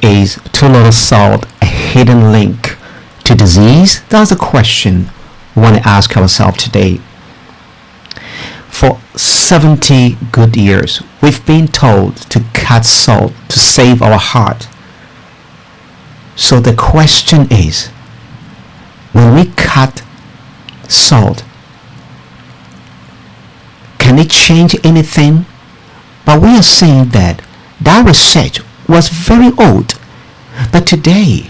is too little salt a hidden link to disease? That's the question we want to ask ourselves today. For 70 good years, we've been told to cut salt to save our heart. So the question is, when we cut salt, can it change anything? But we are saying that research was very old. But today,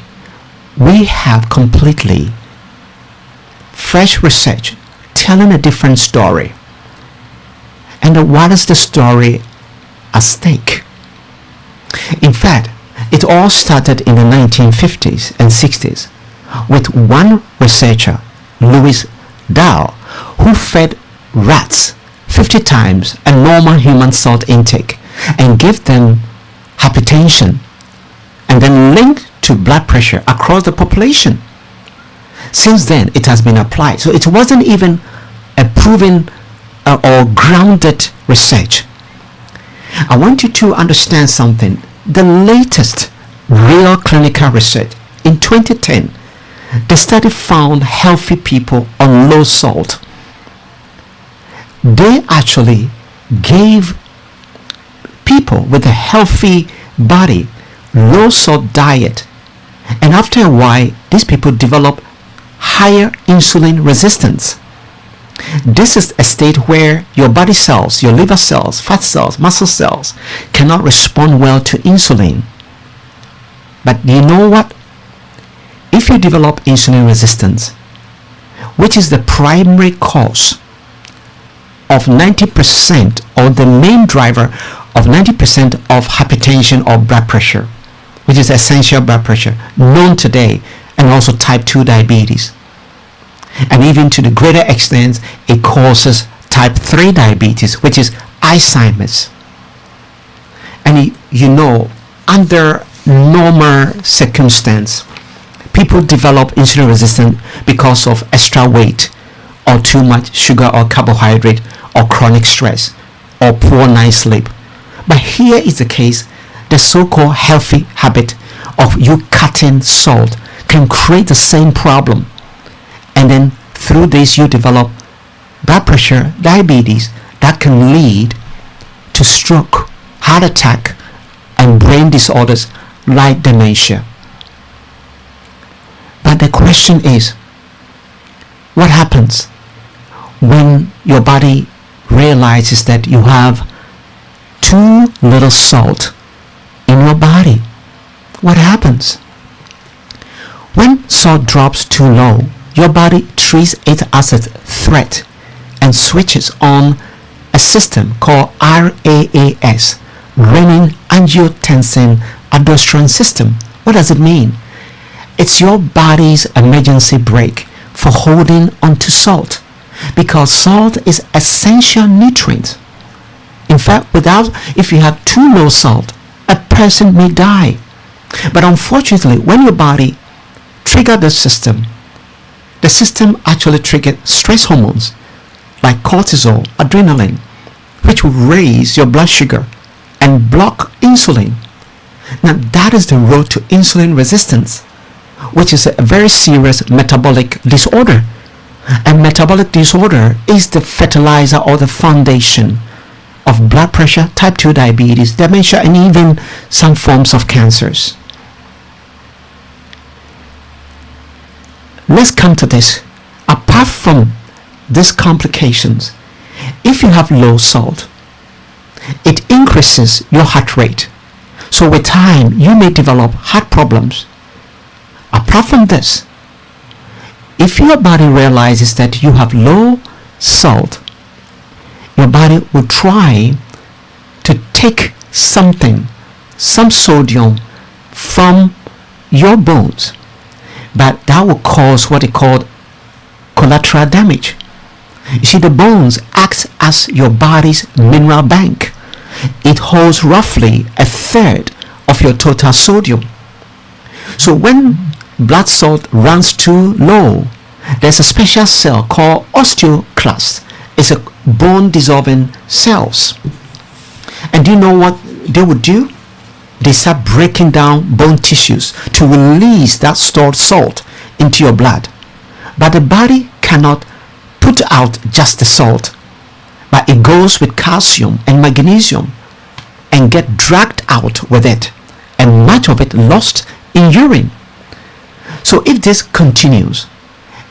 we have completely fresh research telling a different story. And what is the story at stake? In fact, it all started in the 1950s and 60s with one researcher, Louis Dahl, who fed rats 50 times a normal human salt intake and gave them hypertension and then linked to blood pressure across the population. Since then, it has been applied. So it wasn't even a proven or grounded research. I want you to understand something. The latest real clinical research in 2010, the study found healthy people on low salt. They actually gave people with a healthy body low salt diet, and after a while these people develop higher insulin resistance. This is a state where your body cells, your liver cells, fat cells, muscle cells cannot respond well to insulin. But you know what? If you develop insulin resistance, which is the primary cause of 90% or the main driver of 90% of hypertension or blood pressure, which is essential blood pressure known today, and also type 2 diabetes. And even to the greater extent, it causes type 3 diabetes, which is Alzheimer's. And you know, under normal circumstance, people develop insulin resistance because of extra weight or too much sugar or carbohydrate or chronic stress or poor night sleep. But here is the case, the so-called healthy habit of you cutting salt can create the same problem. And then through this you develop blood pressure, diabetes that can lead to stroke, heart attack, and brain disorders like dementia. But the question is, what happens when your body realizes that you have too little salt in your body? What happens? When salt drops too low, your body treats it as a threat and switches on a system called RAAS, renin-angiotensin-aldosterone system. What does it mean? It's your body's emergency brake for holding onto salt, because salt is essential nutrient. In fact, if you have too low salt, a person may die. But unfortunately, when your body triggers the system actually triggers stress hormones like cortisol, adrenaline, which will raise your blood sugar and block insulin. Now that is the road to insulin resistance, which is a very serious metabolic disorder. And metabolic disorder is the fertilizer or the foundation of blood pressure, type 2 diabetes, dementia, and even some forms of cancers. Let's come to this. Apart from these complications, if you have low salt, it increases your heart rate. So with time, you may develop heart problems. Apart from this, if your body realizes that you have low salt, your body will try to take some sodium from your bones, but that will cause what they call collateral damage. You see, the bones act as your body's mineral bank. It holds roughly a third of your total sodium. So when blood salt runs too low, there's a special cell called osteoclast. It's a bone dissolving cells. And do you know what they would do? they start breaking down bone tissues to release that stored salt into your blood. But the body cannot put out just the salt, but it goes with calcium and magnesium and get dragged out with it, and much of it lost in urine. So if this continues,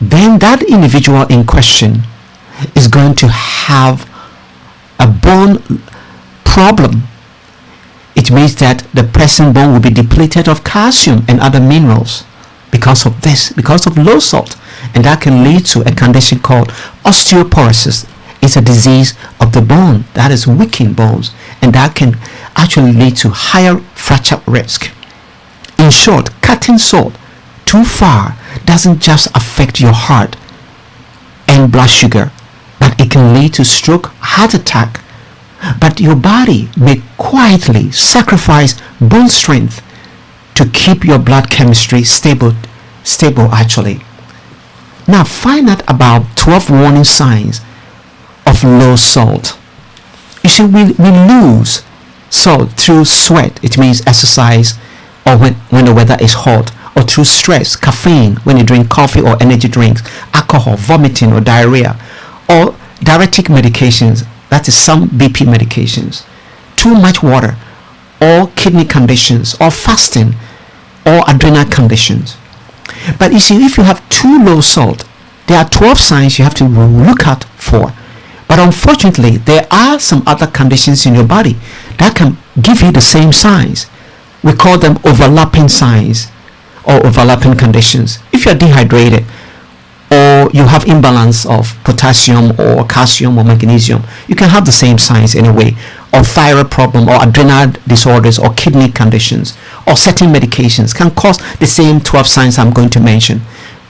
then that individual in question is going to have a bone problem. It means that the person's bone will be depleted of calcium and other minerals because of this, because of low salt. And that can lead to a condition called osteoporosis. It's a disease of the bone that is weakening bones, and that can actually lead to higher fracture risk. In short, cutting salt too far doesn't just affect your heart and blood sugar, but it can lead to stroke, heart attack. But your body may quietly sacrifice bone strength to keep your blood chemistry stable actually. Now find out about 12 warning signs of low salt. You see, we lose salt through sweat, it means exercise, or when the weather is hot, or through stress, caffeine, when you drink coffee or energy drinks, alcohol, vomiting or diarrhea, or diuretic medications, that is some BP medications, too much water, or kidney conditions, or fasting, or adrenal conditions. But you see, if you have too low salt, there are 12 signs you have to look out for. But unfortunately, there are some other conditions in your body that can give you the same signs. We call them overlapping signs or overlapping conditions. If you're dehydrated, or you have imbalance of potassium or calcium or magnesium, you can have the same signs anyway, or thyroid problem, or adrenal disorders, or kidney conditions, or certain medications can cause the same 12 signs I'm going to mention.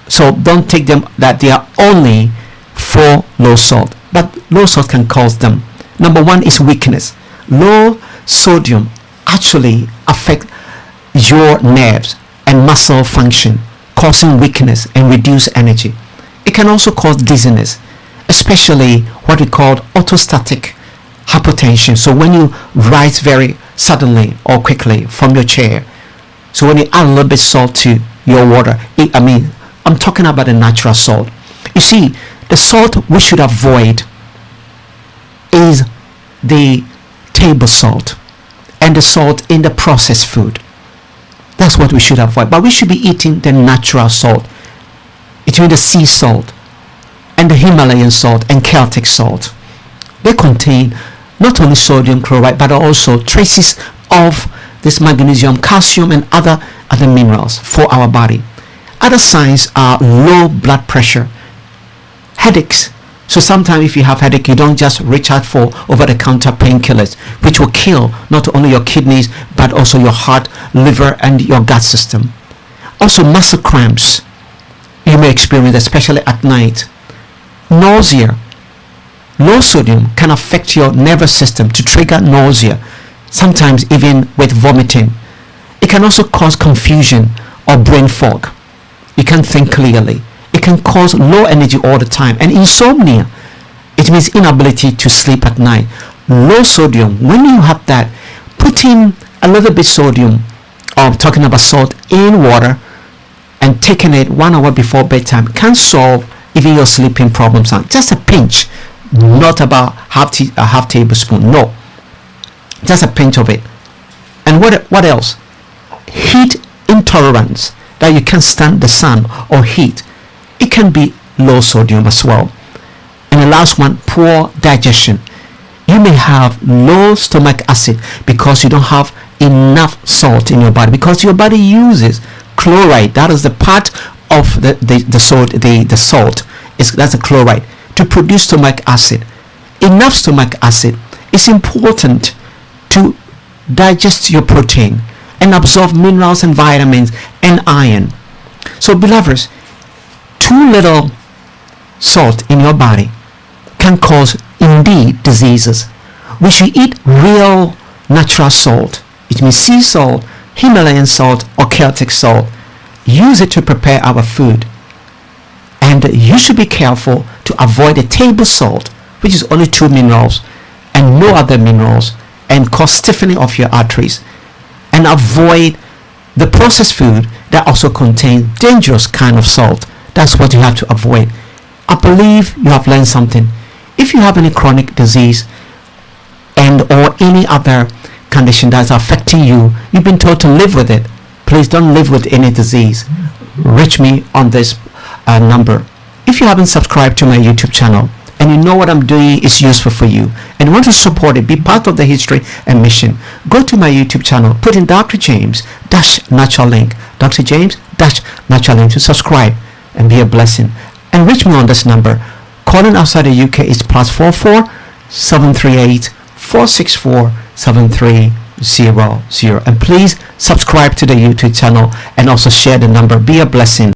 So don't take them that they are only for low salt, but low salt can cause them. Number one is weakness. Low sodium actually affect your nerves and muscle function, causing weakness and reduced energy. It can also cause dizziness, especially what we call orthostatic hypotension. So when you rise very suddenly or quickly from your chair, so when you add a little bit salt to your water, I'm talking about the natural salt. You see, the salt we should avoid is the table salt and the salt in the processed food. That's what we should avoid. But we should be eating the natural salt. It means the sea salt and the Himalayan salt and Celtic salt. They contain not only sodium chloride but also traces of this magnesium, calcium, and other minerals for our body. Other signs are low blood pressure, headaches. So sometimes if you have headache, you don't just reach out for over-the-counter painkillers, which will kill not only your kidneys but also your heart, liver, and your gut system. Also muscle cramps you may experience, especially at night. Nausea. Low sodium can affect your nervous system to trigger nausea, sometimes even with vomiting. It can also cause confusion or brain fog. You can't think clearly. It can cause low energy all the time, and insomnia. It means inability to sleep at night. Low sodium, when you have that, putting a little bit sodium, or I'm talking about salt, in water and taking it 1 hour before bedtime can solve even your sleeping problems. Just a pinch, not about a half tablespoon, no, just a pinch of it. And what else? Heat intolerance, that you can't stand the sun or heat. It can be low sodium as well. And the last one, poor digestion. You may have low stomach acid because you don't have enough salt in your body, because your body uses chloride. That is the part of the salt that's a chloride to produce stomach acid. Enough stomach acid is important to digest your protein and absorb minerals and vitamins and iron. So beloveds, too little salt in your body can cause indeed diseases. We should eat real natural salt. It means sea salt, Himalayan salt, or Celtic salt. Use it to prepare our food. And you should be careful to avoid the table salt, which is only 2 minerals and no other minerals, and cause stiffening of your arteries. and avoid the processed food that also contain dangerous kind of salt. That's what you have to avoid. I believe you have learned something. If you have any chronic disease and or any other condition that's affecting you, you've been told to live with it. Please don't live with any disease. Reach me on this number. If you haven't subscribed to my YouTube channel and you know what I'm doing is useful for you and want to support it, be part of the history and mission, go to my YouTube channel, put in Dr. James Natural Link, Dr. James Natural Link to subscribe and be a blessing. And reach me on this number. Calling outside the UK is +44 738 464 7300. And please subscribe to the YouTube channel and also share the number. Be a blessing.